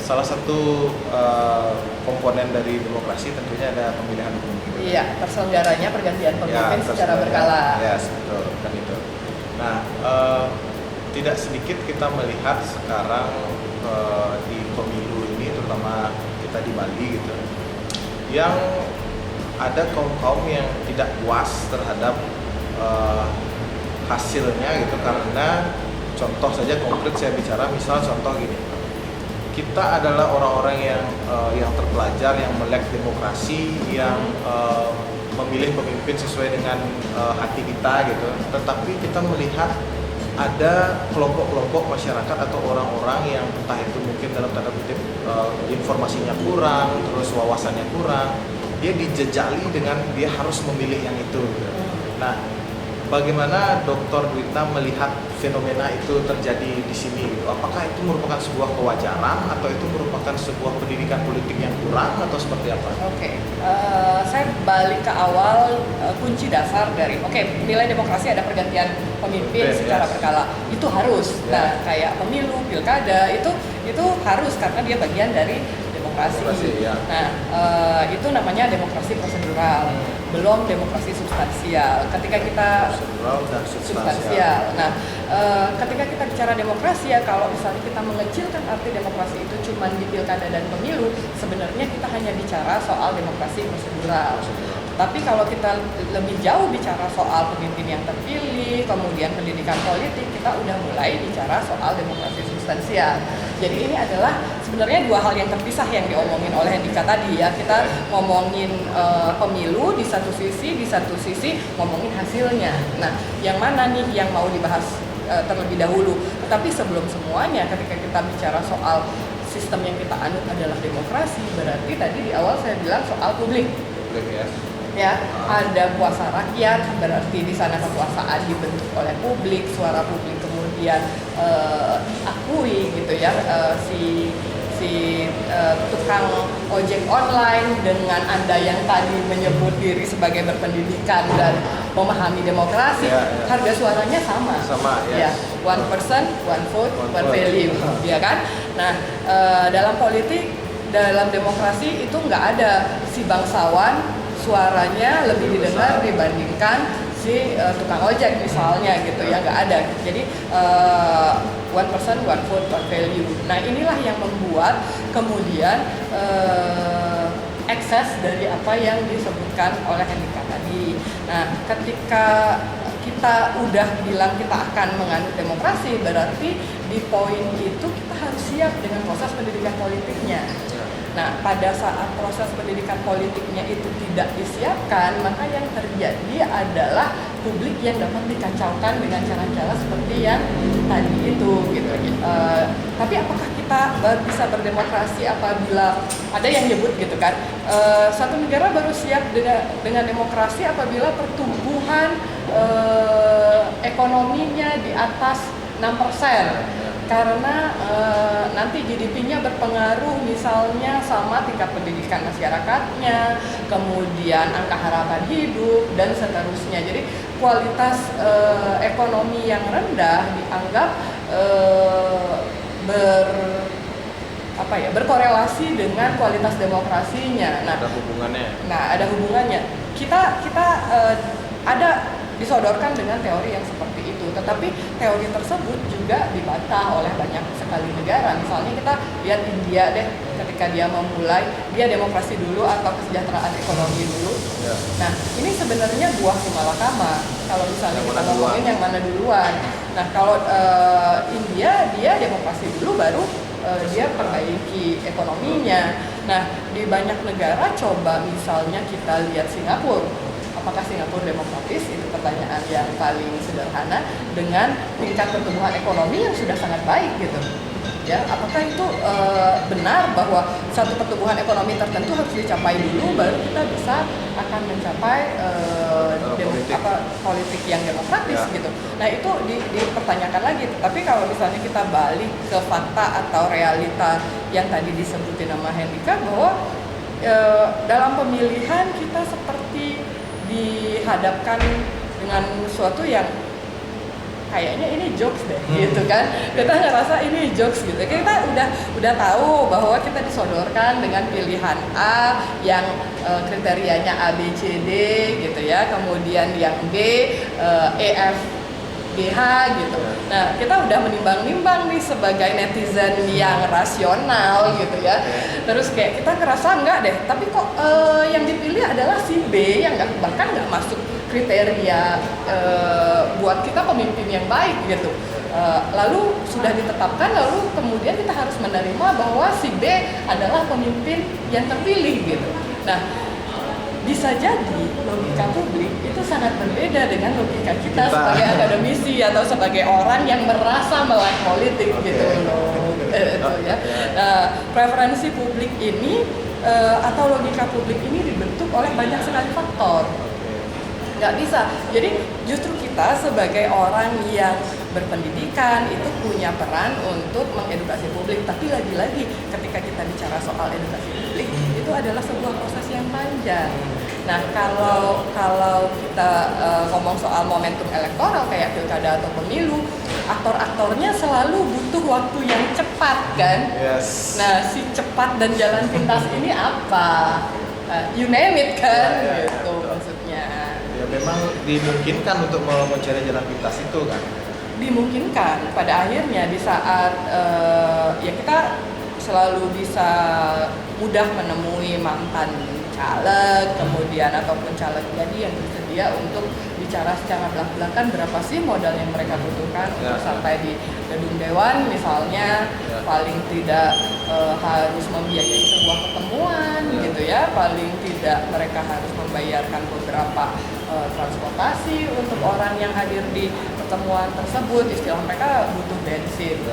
salah satu komponen dari demokrasi tentunya ada pemilihan pemimpin. Iya, terselenggaranya pergantian pemimpin secara berkala. Ya, betul, kan itu. Nah, tidak sedikit kita melihat sekarang di pemilu ini, terutama kita di Bali gitu, yang ada kaum-kaum yang tidak puas terhadap hasilnya gitu, karena contoh saja konkret saya bicara, misal contoh gini, kita adalah orang-orang yang terpelajar, yang melek demokrasi, yang memilih pemimpin sesuai dengan hati kita gitu, tetapi kita melihat ada kelompok-kelompok masyarakat atau orang-orang yang entah itu mungkin dalam tanda kutip informasinya kurang, terus wawasannya kurang, dia dijejali dengan dia harus memilih yang itu gitu. Nah, bagaimana Dr. Dwita melihat fenomena itu terjadi di sini? Apakah itu merupakan sebuah kewajaran atau itu merupakan sebuah pendidikan politik yang kurang atau seperti apa? Oke, saya balik ke awal kunci dasar dari nilai demokrasi ada pergantian pemimpin secara berkala, itu harus. Nah, kayak pemilu, pilkada itu harus karena dia bagian dari demokrasi. Nah, itu namanya demokrasi prosedural, belum demokrasi substansial. Ketika kita prosedural dan substansial. Nah, ketika kita bicara demokrasi ya, kalau misalnya kita mengecilkan arti demokrasi itu cuma di pilkada dan pemilu, sebenarnya kita hanya bicara soal demokrasi prosedural. Tapi kalau kita lebih jauh bicara soal pemimpin yang terpilih, kemudian pendidikan politik, kita udah mulai bicara soal demokrasi substansial. Jadi ini adalah sebenarnya dua hal yang terpisah yang diomongin oleh Hendika tadi ya. Kita ngomongin pemilu di satu sisi ngomongin hasilnya. Nah, yang mana nih yang mau dibahas terlebih dahulu? Tetapi sebelum semuanya, ketika kita bicara soal sistem yang kita anut adalah demokrasi, berarti tadi di awal saya bilang soal publik. Ya, ada kuasa rakyat, berarti di sana kekuasaan dibentuk oleh publik, suara publik kemudian diakui gitu ya, si tukang ojek online dengan Anda yang tadi menyebut diri sebagai berpendidikan dan memahami demokrasi, harga suaranya sama ya, one person, one vote, one value, ya kan? Nah, dalam politik, dalam demokrasi itu nggak ada si bangsawan suaranya lebih didengar dibandingkan si tukang ojek misalnya gitu ya, nggak ada. Jadi one person, one vote, one value. Nah, inilah yang membuat kemudian ekses dari apa yang disebutkan oleh Hendika tadi. Nah, ketika kita udah bilang kita akan menganut demokrasi, berarti di poin itu kita harus siap dengan proses pendidikan politiknya. Nah, pada saat proses pendidikan politiknya itu tidak disiapkan, maka yang terjadi adalah publik yang dapat dikacaukan dengan cara-cara seperti yang tadi itu gitu. Tapi apakah kita bisa berdemokrasi apabila ada yang nyebut gitu kan, satu negara baru siap dengan demokrasi apabila pertumbuhan ekonominya di atas 6%. Karena nanti GDP-nya berpengaruh misalnya sama tingkat pendidikan masyarakatnya, kemudian angka harapan hidup dan seterusnya. Jadi kualitas ekonomi yang rendah dianggap berkorelasi dengan kualitas demokrasinya. Nah, ada hubungannya. Nah, ada hubungannya. Kita ada disodorkan dengan teori yang seperti itu, tetapi teori tersebut juga dibantah oleh banyak sekali negara. Misalnya kita lihat India deh, ketika dia memulai, dia demokrasi dulu atau kesejahteraan ekonomi dulu. Nah, ini sebenarnya buah si malakama. Kalau misalnya kita ngomongin yang mana duluan. Nah, kalau India dia demokrasi dulu baru dia perbaiki ekonominya. Nah, di banyak negara coba misalnya kita lihat Singapura. Apakah Singapura demokratis? Itu pertanyaan yang paling sederhana dengan tingkat pertumbuhan ekonomi yang sudah sangat baik gitu. Ya, apakah itu benar bahwa satu pertumbuhan ekonomi tertentu harus dicapai dulu baru kita bisa akan mencapai politik yang demokratis gitu. Nah, itu dipertanyakan lagi. Tapi kalau misalnya kita balik ke fakta atau realita yang tadi disebutin nama Hendika, bahwa dalam pemilihan kita seperti dihadapkan dengan sesuatu yang kayaknya ini jokes deh gitu kan. Kita ngerasa ini jokes gitu. Kita udah tahu bahwa kita disodorkan dengan pilihan A yang kriterianya A B C D gitu ya. Kemudian yang B E F GH gitu. Nah, kita udah menimbang-nimbang nih sebagai netizen yang rasional gitu ya. Terus kayak kita ngerasa enggak deh, tapi kok yang dipilih adalah si B yang bahkan nggak masuk kriteria buat kita pemimpin yang baik gitu. Lalu sudah ditetapkan, lalu kemudian kita harus menerima bahwa si B adalah pemimpin yang terpilih gitu. Nah, bisa jadi logika publik itu sangat berbeda dengan logika kita sebagai akademisi atau sebagai orang yang merasa melek politik gitu loh. Itu ya. Preferensi publik ini atau logika publik ini dibentuk oleh banyak sekali faktor. Nggak bisa. Jadi justru kita sebagai orang yang berpendidikan itu punya peran untuk mengedukasi publik. Tapi lagi-lagi ketika kita bicara soal edukasi publik itu adalah sebuah proses yang panjang. Nah, kalau kita ngomong soal momentum elektoral kayak pilkada atau pemilu, aktor-aktornya selalu butuh waktu yang cepat kan? Yes. Nah, si cepat dan jalan pintas ini apa? You name it kan, gitu maksudnya. Ya memang dimungkinkan untuk mencari jalan pintas itu kan? Dimungkinkan. Pada akhirnya di saat ya kita selalu bisa mudah menemui mantan caleg, kemudian ataupun caleg jadi yang bersedia untuk bicara secara belak-belakan berapa sih modal yang mereka butuhkan untuk sampai di gedung dewan misalnya, paling tidak harus membiayai sebuah pertemuan gitu ya, paling tidak mereka harus membayarkan beberapa transportasi untuk orang yang hadir di pertemuan tersebut, istilah mereka butuh bensin.